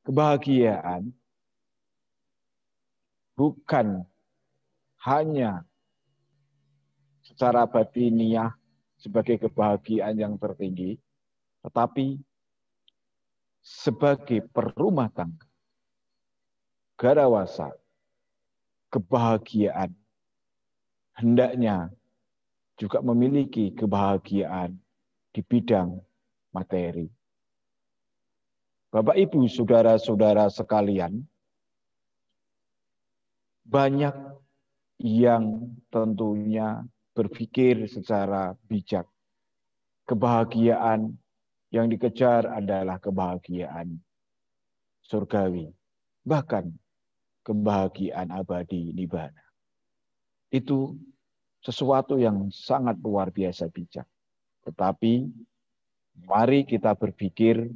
Kebahagiaan bukan hanya secara batiniah sebagai kebahagiaan yang tertinggi, tetapi sebagai perumah tangga, garawasa, kebahagiaan hendaknya juga memiliki kebahagiaan di bidang materi. Bapak, Ibu, saudara-saudara sekalian, banyak yang tentunya berpikir secara bijak. Kebahagiaan yang dikejar adalah kebahagiaan surgawi, bahkan kebahagiaan abadi nibbana. Itu sesuatu yang sangat luar biasa bijak. Tetapi mari kita berpikir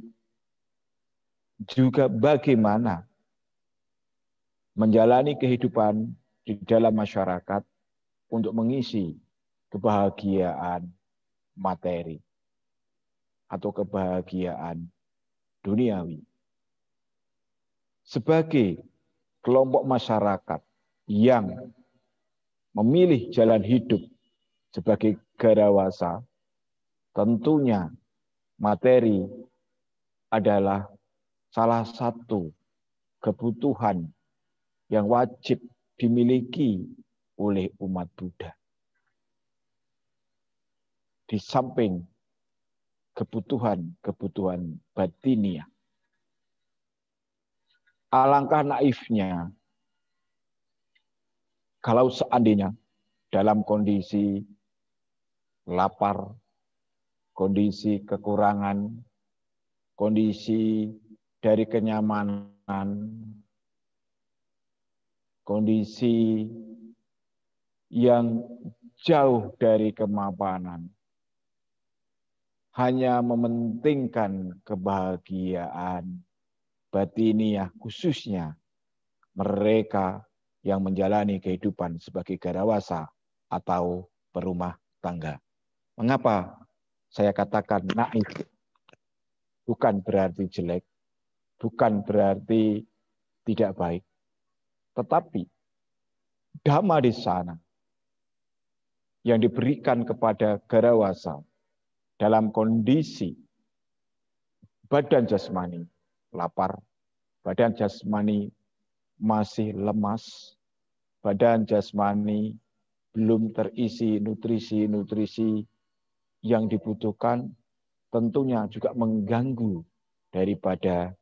juga bagaimana menjalani kehidupan di dalam masyarakat untuk mengisi kebahagiaan materi atau kebahagiaan duniawi. Sebagai kelompok masyarakat yang memilih jalan hidup sebagai garawasa, tentunya materi adalah salah satu kebutuhan yang wajib dimiliki oleh umat Buddha. Di samping kebutuhan batiniah. Alangkah naifnya kalau seandainya dalam kondisi lapar, kondisi kekurangan, kondisi dari kenyamanan, kondisi yang jauh dari kemapanan, hanya mementingkan kebahagiaan batiniah, khususnya mereka yang menjalani kehidupan sebagai garawasa atau perumah tangga. Mengapa saya katakan naif? Bukan berarti jelek, bukan berarti tidak baik, tetapi dhamma di sana yang diberikan kepada garawasa dalam kondisi badan jasmani lapar, badan jasmani masih lemas, badan jasmani belum terisi nutrisi-nutrisi yang dibutuhkan, tentunya juga mengganggu daripada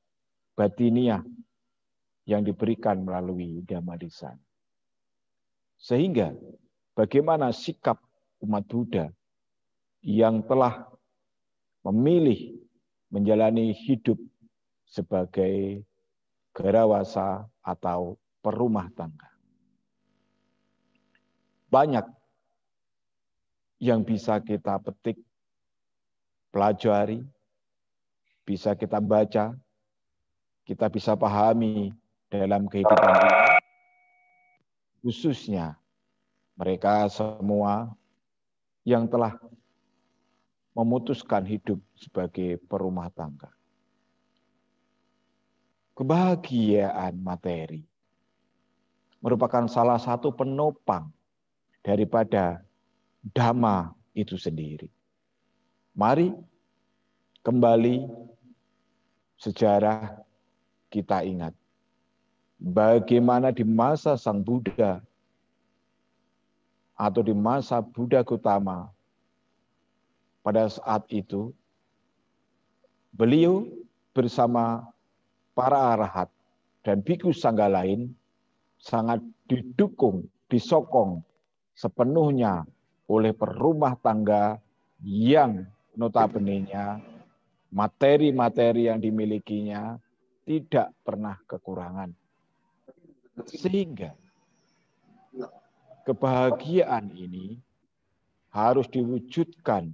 batiniah yang diberikan melalui dhamma di sana. Sehingga bagaimana sikap umat Buddha yang telah memilih menjalani hidup sebagai garawasa atau perumah tangga. Banyak yang bisa kita petik, pelajari, bisa kita baca, kita bisa pahami dalam kehidupan ini. Khususnya mereka semua yang telah memutuskan hidup sebagai perumah tangga. Kebahagiaan materi merupakan salah satu penopang daripada dhamma itu sendiri. Mari kembali sejarah kita ingat bagaimana di masa Sang Buddha atau di masa Buddha Gautama, pada saat itu beliau bersama para arahat dan bhikkhu sangga lain sangat didukung, disokong sepenuhnya oleh perumah tangga yang notabene-nya materi-materi yang dimilikinya tidak pernah kekurangan. Sehingga kebahagiaan ini harus diwujudkan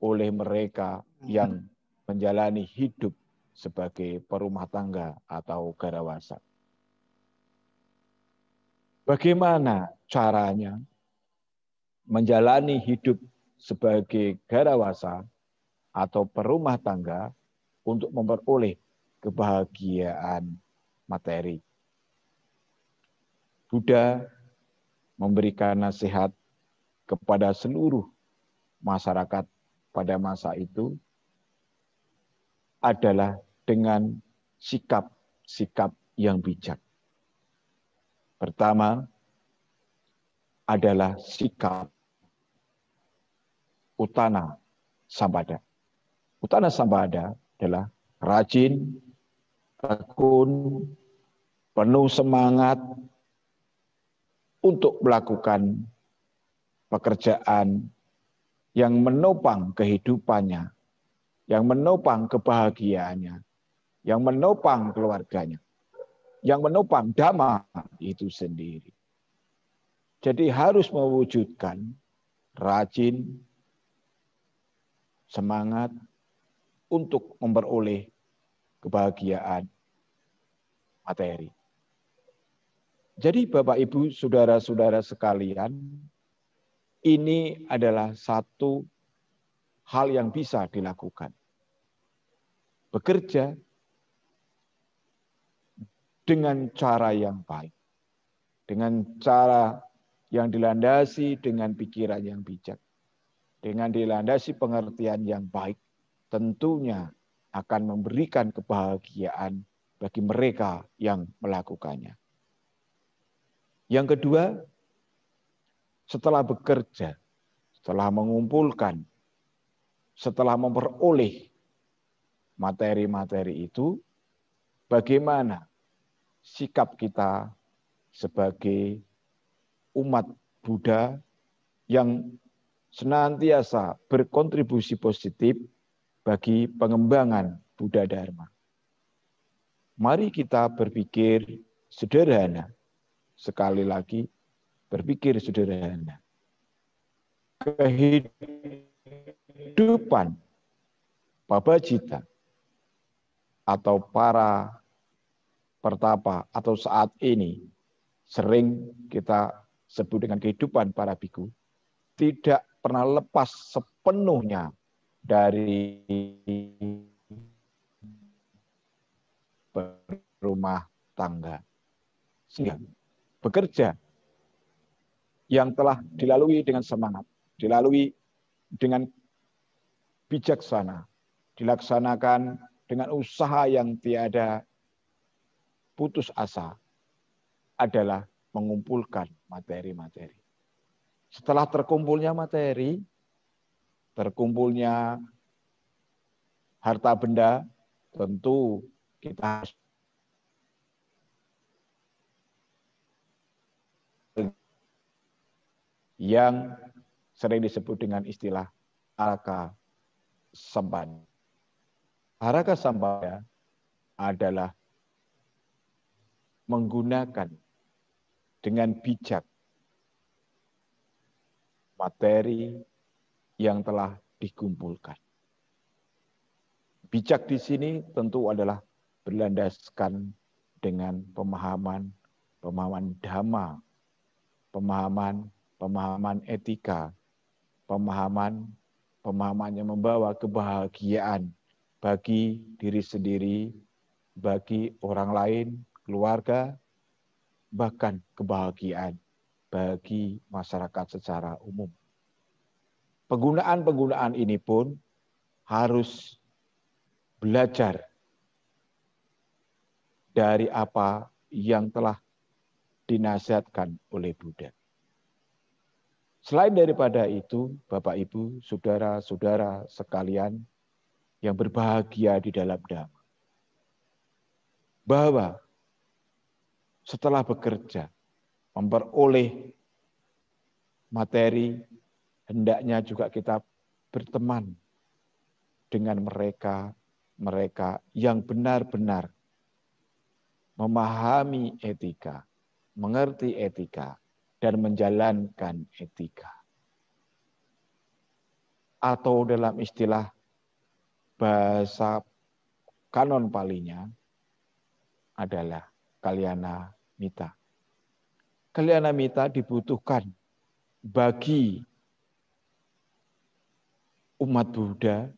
oleh mereka yang menjalani hidup sebagai perumah tangga atau garawasa. Bagaimana caranya menjalani hidup sebagai garawasa atau perumah tangga untuk memperoleh kebahagiaan materi. Buddha memberikan nasihat kepada seluruh masyarakat pada masa itu adalah dengan sikap-sikap yang bijak. Pertama adalah sikap Utana Sambada. Utana Sambada adalah rajin, tekun, penuh semangat untuk melakukan pekerjaan yang menopang kehidupannya, yang menopang kebahagiaannya, yang menopang keluarganya, yang menopang dhamma itu sendiri. Jadi harus mewujudkan rajin, semangat untuk memperoleh kebahagiaan materi. Jadi Bapak Ibu, saudara-saudara sekalian, ini adalah satu hal yang bisa dilakukan. Bekerja dengan cara yang baik, dengan cara yang dilandasi dengan pikiran yang bijak, dengan dilandasi pengertian yang baik, tentunya akan memberikan kebahagiaan bagi mereka yang melakukannya. Yang kedua, setelah bekerja, setelah mengumpulkan, setelah memperoleh materi-materi itu, bagaimana sikap kita sebagai umat Buddha yang senantiasa berkontribusi positif bagi pengembangan Buddha Dharma. Mari kita berpikir sederhana. Sekali lagi, berpikir sederhana. Kehidupan Babajita atau para pertapa atau saat ini sering kita sebut dengan kehidupan para biku, tidak pernah lepas sepenuhnya dari berumah tangga. Sehingga bekerja yang telah dilalui dengan semangat, dilalui dengan bijaksana, dilaksanakan dengan usaha yang tiada putus asa, adalah mengumpulkan materi-materi. Setelah terkumpulnya materi, terkumpulnya harta benda, tentu kita harus yang sering disebut dengan istilah araka sampada. Araka sampada adalah menggunakan dengan bijak materi yang telah dikumpulkan. Bijak di sini tentu adalah berlandaskan dengan pemahaman dhamma, pemahaman etika, pemahaman yang membawa kebahagiaan bagi diri sendiri, bagi orang lain, keluarga, bahkan kebahagiaan bagi masyarakat secara umum. Penggunaan ini pun harus belajar dari apa yang telah dinasihatkan oleh Buddha. Selain daripada itu, Bapak Ibu, saudara-saudara sekalian yang berbahagia di dalam Dhamma, bahwa setelah bekerja, memperoleh materi, hendaknya juga kita berteman dengan mereka yang benar-benar memahami etika, mengerti etika, dan menjalankan etika. Atau dalam istilah bahasa kanon Palinya adalah kalyana mita. Kalyana mita dibutuhkan bagi umat Buddha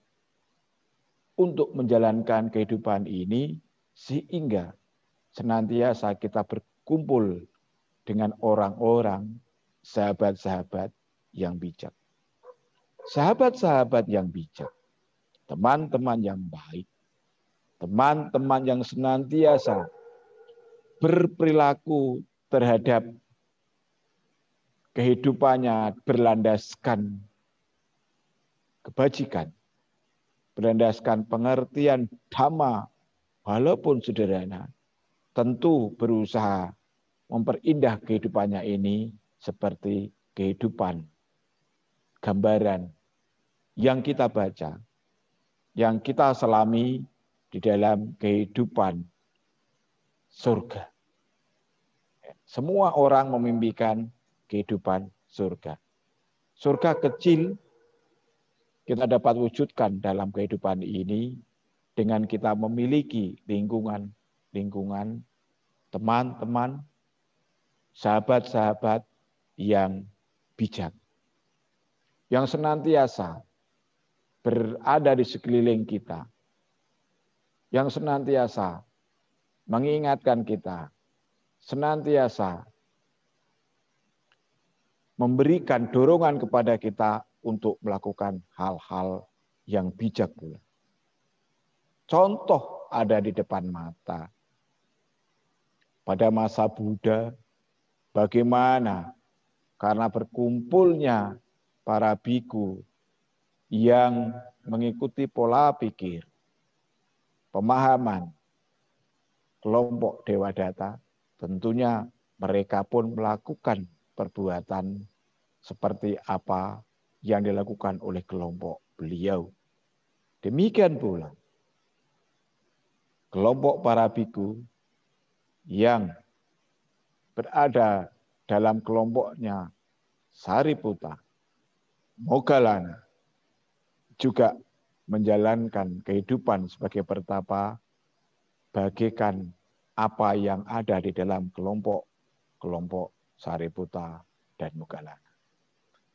untuk menjalankan kehidupan ini sehingga senantiasa kita berkumpul dengan orang-orang, sahabat-sahabat yang bijak. Sahabat-sahabat yang bijak, teman-teman yang baik, teman-teman yang senantiasa berperilaku terhadap kehidupannya berlandaskan kebajikan, berlandaskan pengertian dhamma, walaupun sederhana, tentu berusaha memperindah kehidupannya ini seperti kehidupan gambaran yang kita baca, yang kita selami di dalam kehidupan surga. Semua orang memimpikan kehidupan surga. Surga kecil kita dapat wujudkan dalam kehidupan ini dengan kita memiliki lingkungan teman-teman, sahabat-sahabat yang bijak, yang senantiasa berada di sekeliling kita, yang senantiasa mengingatkan kita, senantiasa memberikan dorongan kepada kita untuk melakukan hal-hal yang bijak pula. Contoh ada di depan mata. Pada masa Buddha, bagaimana karena berkumpulnya para biku yang mengikuti pola pikir, pemahaman kelompok Dewa Data, tentunya mereka pun melakukan perbuatan seperti apa yang dilakukan oleh kelompok beliau. Demikian pula kelompok para biku yang berada dalam kelompoknya Sariputta, Moggallana, juga menjalankan kehidupan sebagai pertapa bagaikan apa yang ada di dalam kelompok Sariputta dan Moggallana.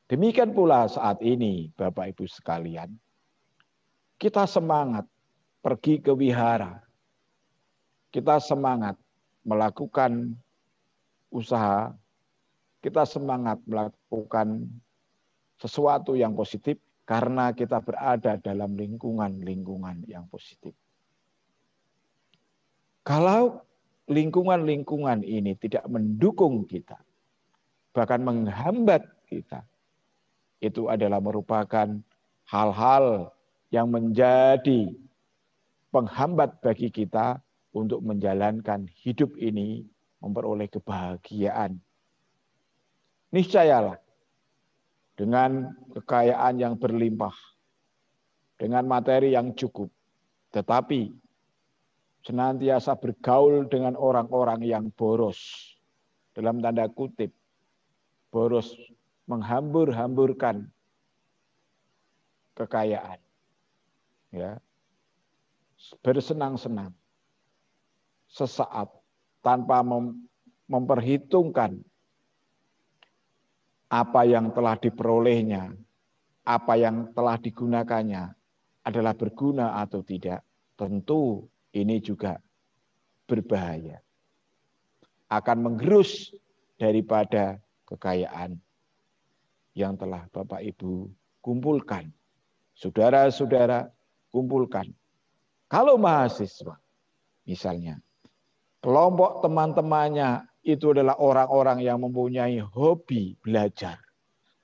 Demikian pula saat ini, Bapak Ibu sekalian, kita semangat pergi ke wihara, kita semangat melakukan usaha, kita semangat melakukan sesuatu yang positif karena kita berada dalam lingkungan yang positif. Kalau lingkungan ini tidak mendukung kita, bahkan menghambat kita, itu adalah merupakan hal-hal yang menjadi penghambat bagi kita untuk menjalankan hidup ini, memperoleh kebahagiaan. Niscayalah, dengan kekayaan yang berlimpah, dengan materi yang cukup, tetapi senantiasa bergaul dengan orang-orang yang boros, dalam tanda kutip, boros menghambur-hamburkan kekayaan, ya, bersenang-senang sesaat tanpa memperhitungkan apa yang telah diperolehnya, apa yang telah digunakannya adalah berguna atau tidak. Tentu ini juga berbahaya, akan menggerus daripada kekayaan yang telah Bapak Ibu kumpulkan, saudara-saudara kumpulkan. Kalau mahasiswa, misalnya, kelompok teman-temannya itu adalah orang-orang yang mempunyai hobi belajar,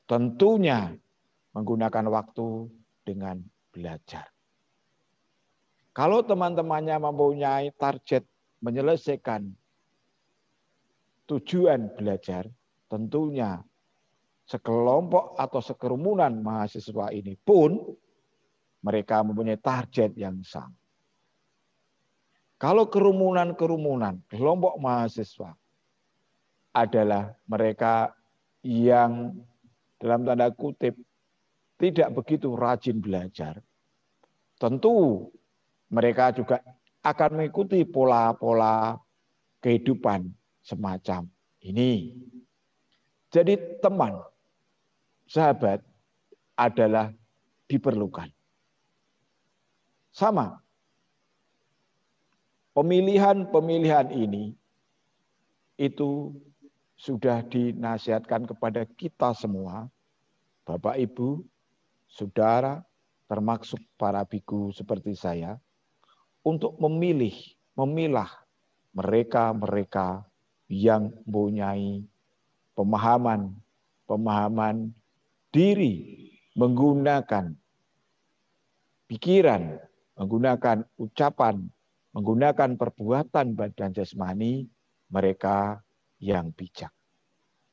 tentunya menggunakan waktu dengan belajar. Kalau teman-temannya mempunyai target menyelesaikan tujuan belajar, tentunya sekelompok atau sekerumunan mahasiswa ini pun mereka mempunyai target yang sama. Kalau kerumunan-kerumunan kelompok mahasiswa adalah mereka yang dalam tanda kutip tidak begitu rajin belajar, tentu mereka juga akan mengikuti pola-pola kehidupan semacam ini. Jadi teman, sahabat adalah diperlukan. Sama. Pemilihan-pemilihan ini itu sudah dinasihatkan kepada kita semua, Bapak, Ibu, Saudara, termasuk para biku seperti saya, untuk memilah mereka-mereka yang mempunyai pemahaman diri, menggunakan pikiran, menggunakan ucapan, menggunakan perbuatan badan jasmani, mereka yang bijak.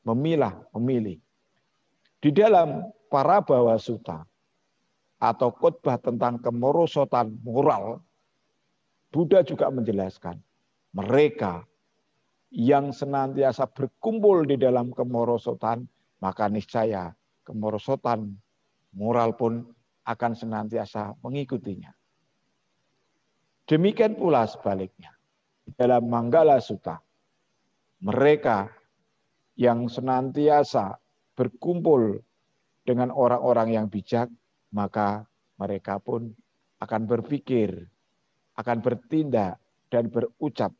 Memilih. Di dalam Parabawa Sutta atau khotbah tentang kemerosotan moral, Buddha juga menjelaskan mereka yang senantiasa berkumpul di dalam kemerosotan, maka niscaya kemerosotan moral pun akan senantiasa mengikutinya. Demikian pula sebaliknya. Di dalam Manggala Sutta, mereka yang senantiasa berkumpul dengan orang-orang yang bijak, maka mereka pun akan berpikir, akan bertindak, dan berucap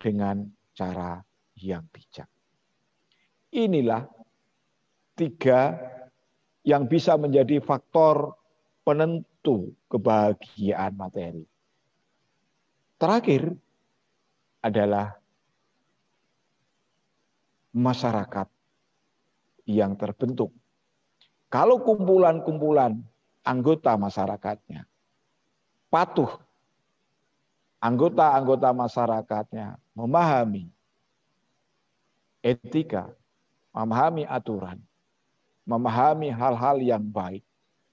dengan cara yang bijak. Inilah 3 yang bisa menjadi faktor penentu kebahagiaan materi. Terakhir adalah masyarakat yang terbentuk. Kalau kumpulan-kumpulan anggota masyarakatnya patuh, anggota-anggota masyarakatnya memahami etika, memahami aturan, memahami hal-hal yang baik,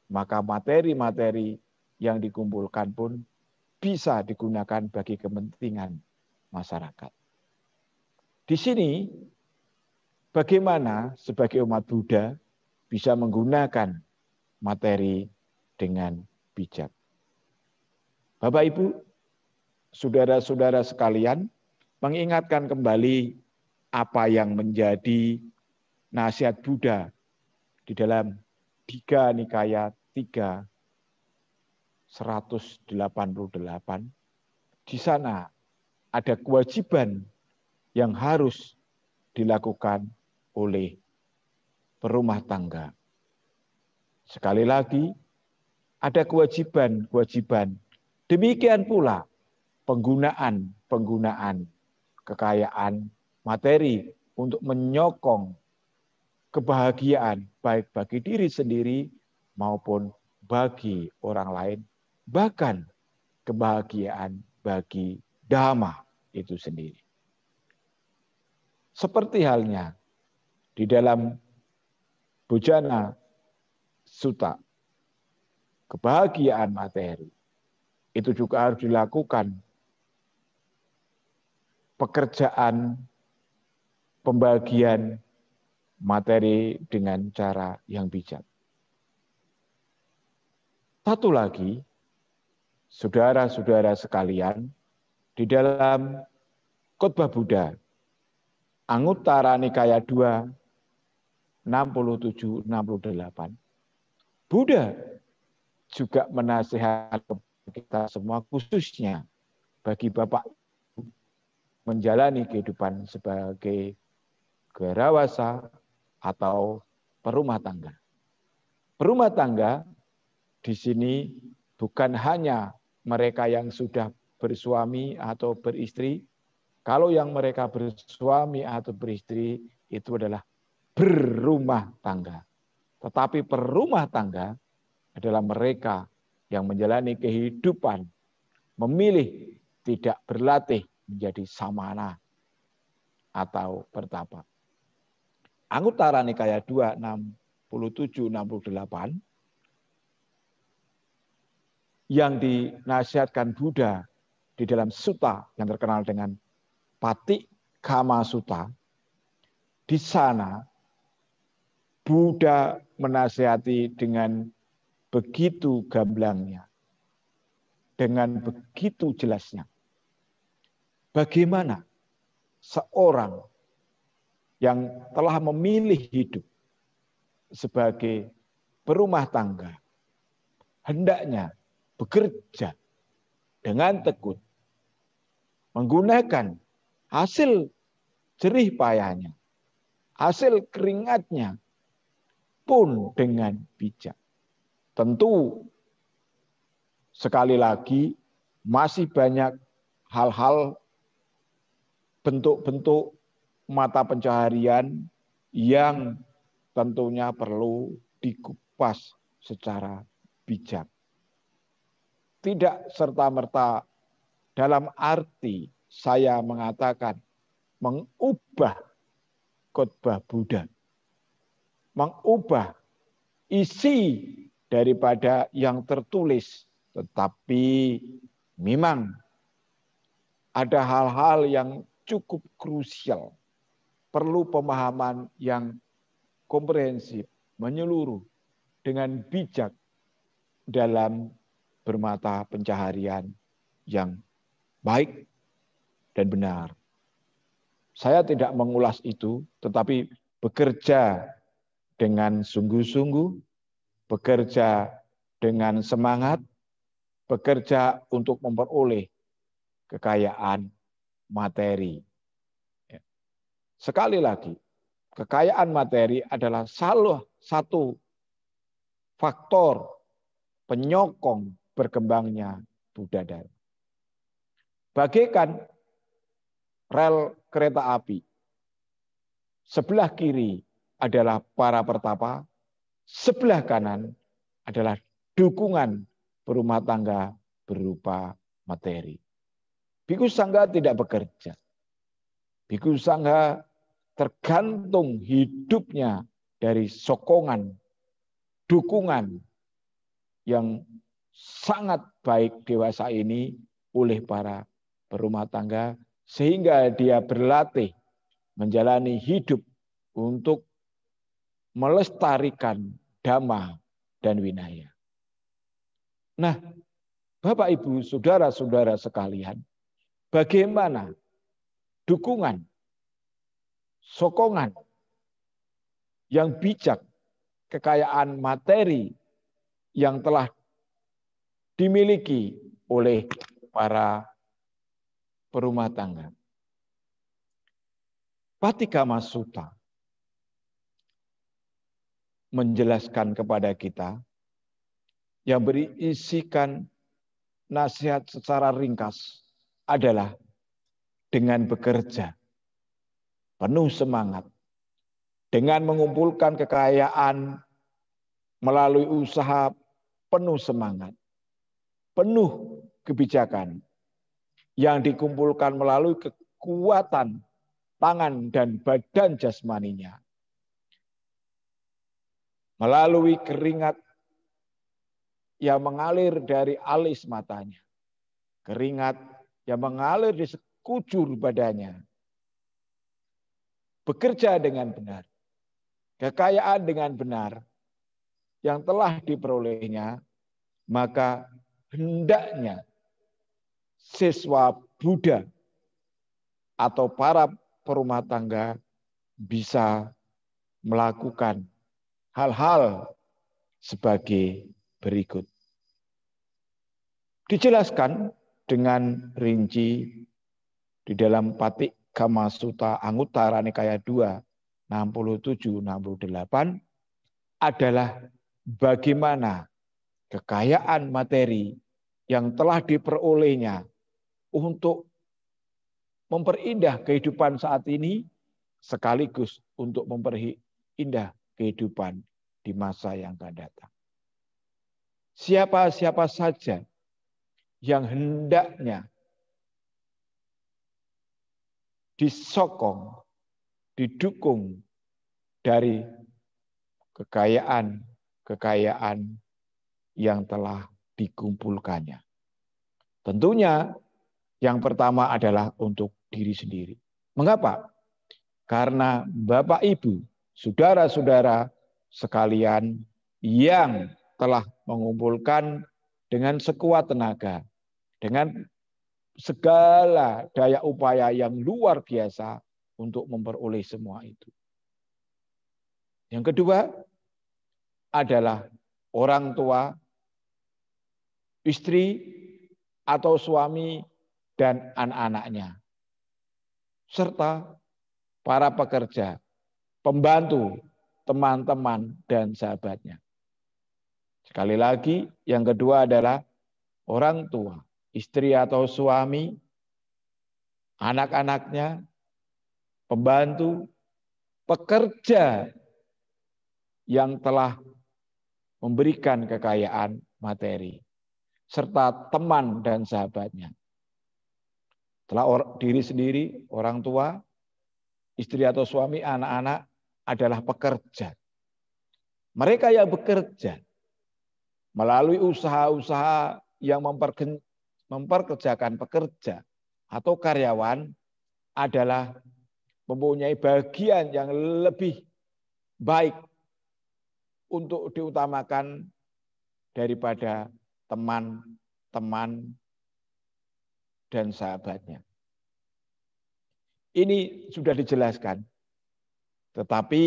maka materi-materi yang dikumpulkan pun bisa digunakan bagi kepentingan masyarakat. Di sini, bagaimana sebagai umat Buddha bisa menggunakan materi dengan bijak. Bapak, Ibu, saudara-saudara sekalian, mengingatkan kembali apa yang menjadi nasihat Buddha di dalam Digha Nikaya 3 188, di sana ada kewajiban yang harus dilakukan oleh berumah tangga. Sekali lagi, ada kewajiban. Demikian pula penggunaan kekayaan materi untuk menyokong kebahagiaan baik bagi diri sendiri maupun bagi orang lain, bahkan kebahagiaan bagi dhamma itu sendiri. Seperti halnya di dalam Bojana Sutta, kebahagiaan materi itu juga harus dilakukan pekerjaan pembagian materi dengan cara yang bijak. Satu lagi, saudara-saudara sekalian, di dalam khotbah Buddha, Anguttara Nikaya 2, 67-68, Buddha juga menasihati kita semua, khususnya bagi Bapak menjalani kehidupan sebagai gerawasa atau perumah tangga. Perumah tangga di sini bukan hanya mereka yang sudah bersuami atau beristri. Kalau yang mereka bersuami atau beristri itu adalah berumah tangga. Tetapi perumah tangga adalah mereka yang menjalani kehidupan, memilih tidak berlatih menjadi samana atau pertapa. Anguttara Nikaya 2, 67-68 yang dinasihatkan Buddha di dalam sutta yang terkenal dengan Patikkama Sutta. Di sana Buddha menasihati dengan begitu gamblangnya, dengan begitu jelasnya. Bagaimana seorang yang telah memilih hidup sebagai berumah tangga hendaknya bekerja dengan tekun, menggunakan hasil jerih payahnya, hasil keringatnya pun dengan bijak. Tentu sekali lagi masih banyak hal-hal, bentuk-bentuk mata pencaharian yang tentunya perlu dikupas secara bijak. Tidak serta-merta dalam arti saya mengatakan mengubah khotbah Buddha, mengubah isi daripada yang tertulis, tetapi memang ada hal-hal yang cukup krusial, perlu pemahaman yang komprehensif, menyeluruh, dengan bijak dalam bermata pencaharian yang baik dan benar. Saya tidak mengulas itu, tetapi bekerja dengan sungguh-sungguh, bekerja dengan semangat, bekerja untuk memperoleh kekayaan materi. Sekali lagi, kekayaan materi adalah salah satu faktor penyokong berkembangnya Buddha Dharma. Bagaikan rel kereta api, sebelah kiri adalah para pertapa, sebelah kanan adalah dukungan berumah tangga berupa materi. Bhikkhu Sangha tidak bekerja. Bhikkhu Sangha tergantung hidupnya dari sokongan, dukungan yang sangat baik dewasa ini oleh para berumah tangga, sehingga dia berlatih menjalani hidup untuk melestarikan dhamma dan winaya. Nah, Bapak, Ibu, saudara-saudara sekalian, bagaimana dukungan, sokongan yang bijak, kekayaan materi yang telah dimiliki oleh para berumah tangga. Paticama Sutta menjelaskan kepada kita yang berisikan nasihat secara ringkas adalah dengan bekerja penuh semangat, dengan mengumpulkan kekayaan melalui usaha penuh semangat, penuh kebijakan yang dikumpulkan melalui kekuatan tangan dan badan jasmaninya, melalui keringat yang mengalir dari alis matanya, keringat yang mengalir di sekujur badannya, bekerja dengan benar, kekayaan dengan benar yang telah diperolehnya, maka hendaknya siswa Buddha atau para perumah tangga bisa melakukan hal-hal sebagai berikut. Dijelaskan dengan rinci di dalam Paticama Sutta Anguttara Nikaya 2, 67-68 adalah bagaimana kekayaan materi yang telah diperolehnya untuk memperindah kehidupan saat ini sekaligus untuk memperindah kehidupan di masa yang akan datang. Siapa-siapa saja yang hendaknya disokong, didukung dari kekayaan yang telah dikumpulkannya. Tentunya yang pertama adalah untuk diri sendiri. Mengapa? Karena Bapak, Ibu, saudara-saudara sekalian yang telah mengumpulkan dengan sekuat tenaga, dengan segala daya upaya yang luar biasa untuk memperoleh semua itu. Yang kedua adalah orang tua, istri, atau suami, dan anak-anaknya, serta para pekerja, pembantu, teman-teman, dan sahabatnya. Sekali lagi, yang kedua adalah orang tua, istri atau suami, anak-anaknya, pembantu, pekerja yang telah memberikan kekayaan materi, serta teman dan sahabatnya. Setelah diri sendiri, orang tua, istri atau suami, anak-anak adalah pekerja. Mereka yang bekerja melalui usaha-usaha yang memperkerjakan pekerja atau karyawan adalah mempunyai bagian yang lebih baik untuk diutamakan daripada teman-teman dan sahabatnya. Ini sudah dijelaskan, tetapi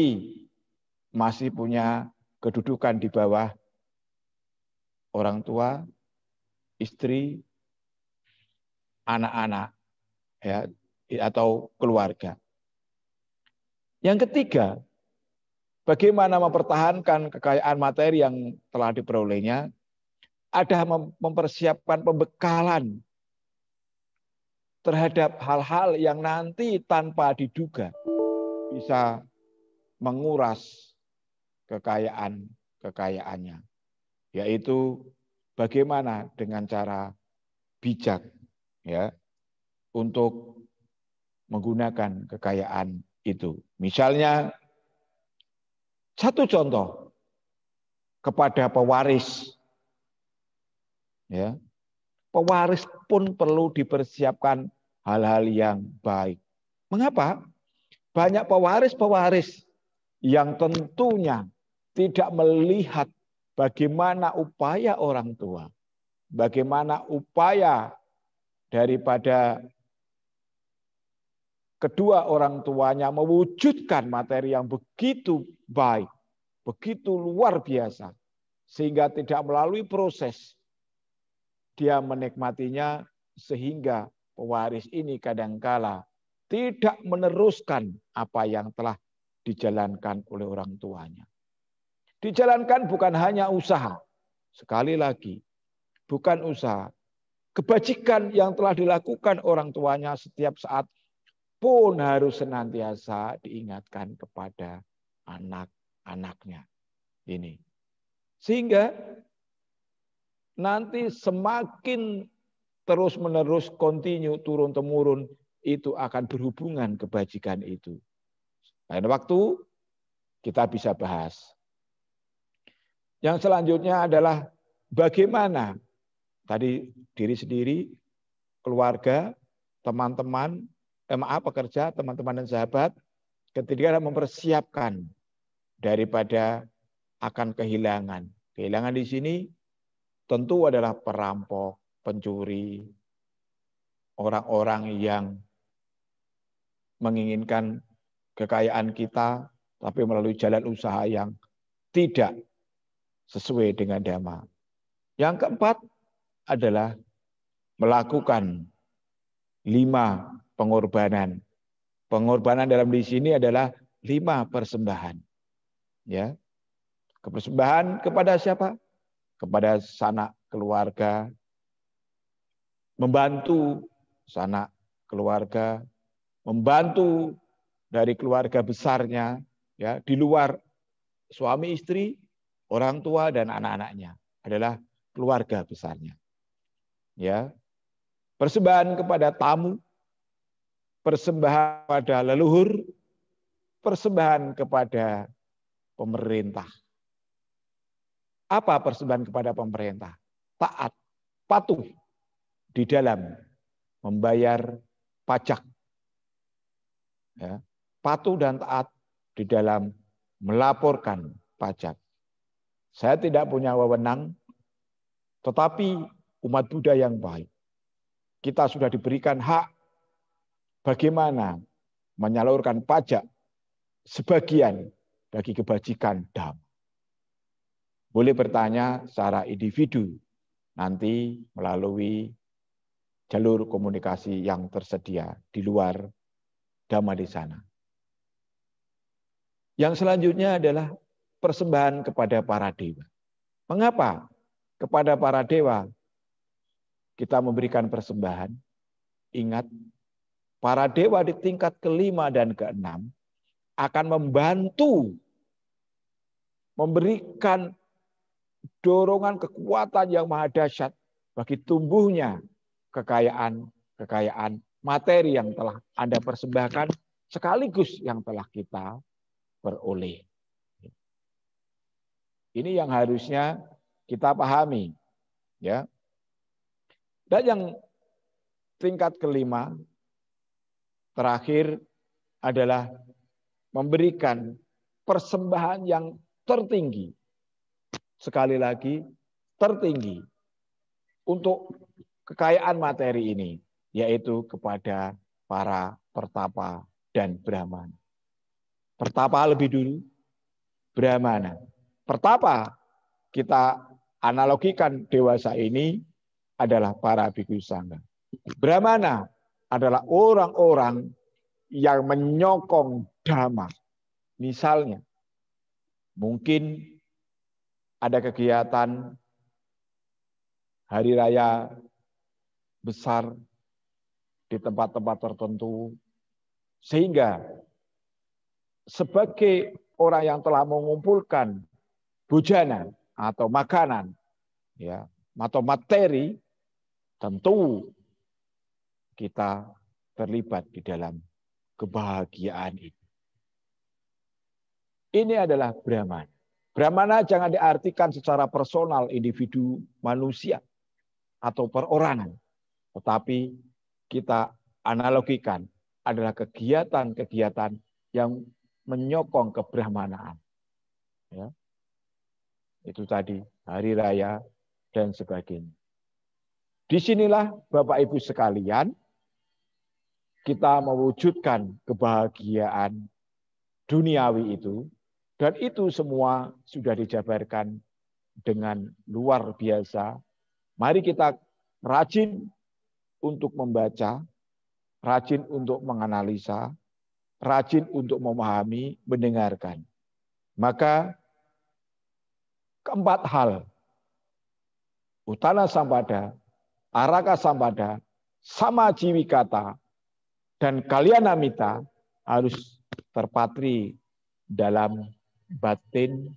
masih punya kedudukan di bawah orang tua, istri, anak-anak, ya, atau keluarga. Yang ketiga, bagaimana mempertahankan kekayaan materi yang telah diperolehnya, ada mempersiapkan pembekalan terhadap hal-hal yang nanti tanpa diduga bisa menguras kekayaannya, yaitu bagaimana dengan cara bijak, ya, untuk menggunakan kekayaan itu. Misalnya, satu contoh kepada pewaris, ya, pewaris pun perlu dipersiapkan hal-hal yang baik. Mengapa? Banyak pewaris-pewaris yang tentunya tidak melihat bagaimana upaya orang tua, bagaimana upaya daripada kedua orang tuanya mewujudkan materi yang begitu baik, begitu luar biasa, sehingga tidak melalui proses dia menikmatinya, sehingga pewaris ini kadangkala tidak meneruskan apa yang telah dijalankan oleh orang tuanya. Dijalankan bukan hanya usaha, sekali lagi, bukan usaha. Kebajikan yang telah dilakukan orang tuanya setiap saat pun harus senantiasa diingatkan kepada anak-anaknya. Ini. Sehingga nanti semakin terus-menerus kontinu turun-temurun itu akan berhubungan kebajikan itu. Lain waktu kita bisa bahas. Yang selanjutnya adalah bagaimana tadi diri sendiri, keluarga, teman-teman, pekerja, teman-teman dan sahabat, ketika mempersiapkan daripada akan kehilangan. Kehilangan di sini tentu adalah perampok, pencuri, orang-orang yang menginginkan kekayaan kita, tapi melalui jalan usaha yang tidak sesuai dengan dhamma. Yang keempat adalah melakukan 5 pengorbanan. Pengorbanan dalam di sini adalah 5 persembahan. Ya. Persembahan kepada siapa? Kepada sanak keluarga, membantu sanak keluarga, membantu dari keluarga besarnya, ya, di luar suami istri, orang tua dan anak-anaknya adalah keluarga besarnya. Ya. Persembahan kepada tamu, persembahan kepada leluhur, persembahan kepada pemerintah. Apa persembahan kepada pemerintah? Taat, patuh di dalam membayar pajak. Ya. Patuh dan taat di dalam melaporkan pajak. Saya tidak punya wewenang, tetapi umat Buddha yang baik, kita sudah diberikan hak bagaimana menyalurkan pajak sebagian bagi kebajikan Dhamma. Boleh bertanya secara individu nanti melalui jalur komunikasi yang tersedia di luar Dhamma di sana. Yang selanjutnya adalah persembahan kepada para dewa. Mengapa kepada para dewa kita memberikan persembahan? Ingat, para dewa di tingkat kelima dan keenam akan membantu memberikan dorongan kekuatan yang maha dahsyat bagi tumbuhnya kekayaan materi yang telah Anda persembahkan sekaligus yang telah kita peroleh. Ini yang harusnya kita pahami, ya. Dan yang tingkat kelima terakhir adalah memberikan persembahan yang tertinggi. Sekali lagi, tertinggi untuk kekayaan materi ini, yaitu kepada para pertapa dan brahmana. Pertapa lebih dulu, brahmana. Pertapa kita analogikan dewasa ini adalah para bhikkhu sangha. Brahmana adalah orang-orang yang menyokong dhamma. Misalnya, mungkin ada kegiatan hari raya besar di tempat-tempat tertentu, sehingga sebagai orang yang telah mengumpulkan bujana atau makanan, ya, atau materi, tentu kita terlibat di dalam kebahagiaan itu. Ini adalah brahmana. Brahmana jangan diartikan secara personal, individu manusia atau perorangan, tetapi kita analogikan adalah kegiatan-kegiatan yang menyokong kebrahmanaan. Ya. Itu tadi hari raya dan sebagainya. Disinilah Bapak Ibu sekalian kita mewujudkan kebahagiaan duniawi itu, dan itu semua sudah dijabarkan dengan luar biasa. Mari kita rajin untuk membaca, rajin untuk menganalisa, rajin untuk memahami, mendengarkan. Maka keempat hal, Utana Sampada, Araka Sampada, Samajiwikata, dan Kalyanamita harus terpatri dalam batin,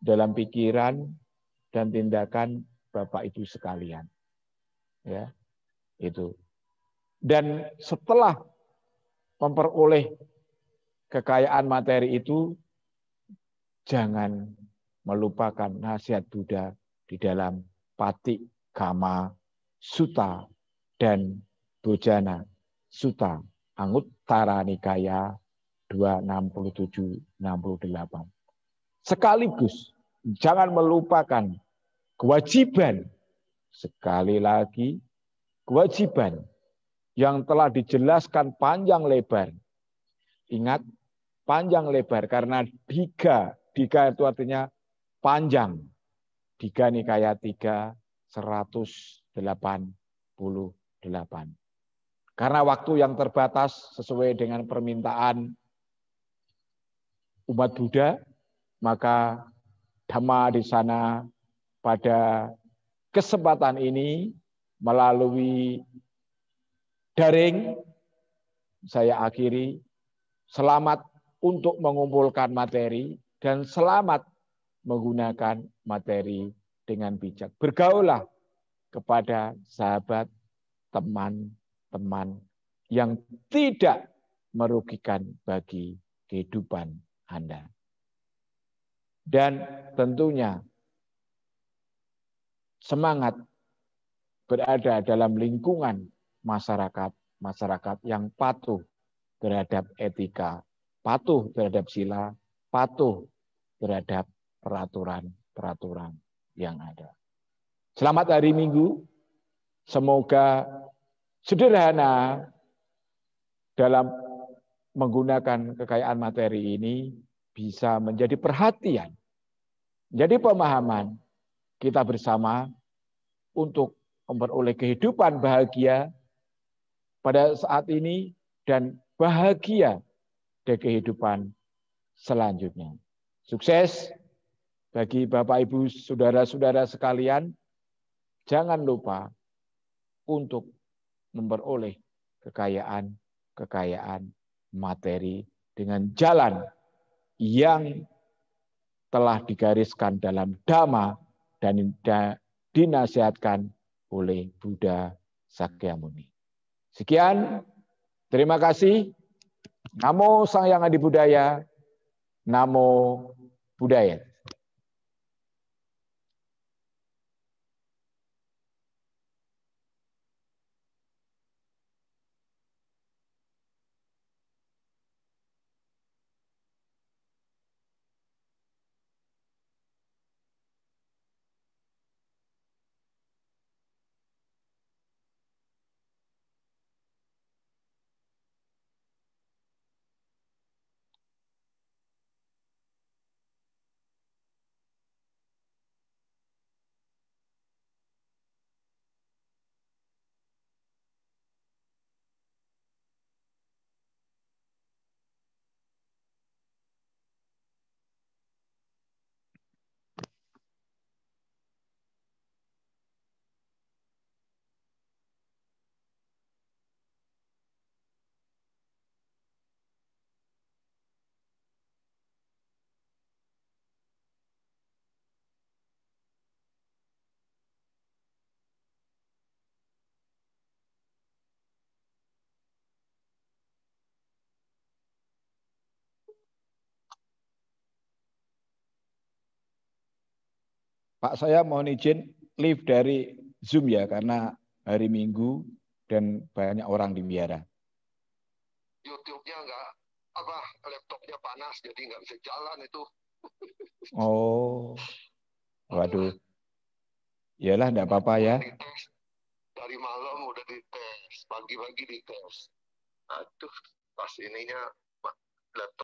dalam pikiran, dan tindakan Bapak Ibu sekalian. Ya, itu. Dan setelah memperoleh kekayaan materi itu, jangan melupakan nasihat Buddha di dalam Paticama Sutta dan Bojana Sutta, Anguttara Nikaya 267-68. Sekaligus jangan melupakan kewajiban, sekali lagi kewajiban yang telah dijelaskan panjang lebar. Ingat, panjang lebar karena diga itu artinya panjang. Diga Nikaya 3, 188. Karena waktu yang terbatas sesuai dengan permintaan umat Buddha, maka Dhamma di sana pada kesempatan ini melalui daring saya akhiri. Selamat untuk mengumpulkan materi dan selamat menggunakan materi dengan bijak. Bergaullah kepada sahabat, teman-teman yang tidak merugikan bagi kehidupan Anda. Dan tentunya semangat berada dalam lingkungan masyarakat yang patuh terhadap etika, patuh terhadap sila, patuh terhadap peraturan-peraturan yang ada. Selamat hari Minggu. Semoga sederhana dalam menggunakan kekayaan materi ini bisa menjadi perhatian, menjadi pemahaman kita bersama untuk memperoleh kehidupan bahagia pada saat ini dan bahagia di kehidupan selanjutnya. Sukses bagi Bapak, Ibu, saudara-saudara sekalian. Jangan lupa untuk memperoleh kekayaan materi dengan jalan yang telah digariskan dalam Dhamma dan dinasihatkan oleh Buddha Sakyamuni. Sekian, terima kasih. Namo Sang Hyang Adi Budaya. Namo Buddhaya. Pak, saya mohon izin live dari Zoom ya, karena hari Minggu dan banyak orang di biara. YouTube-nya nggak, laptopnya panas, jadi nggak bisa jalan itu. Oh, waduh. Iyalah, enggak apa-apa ya. Dari malam udah dites, pagi-pagi dites. Aduh, pas ininya laptop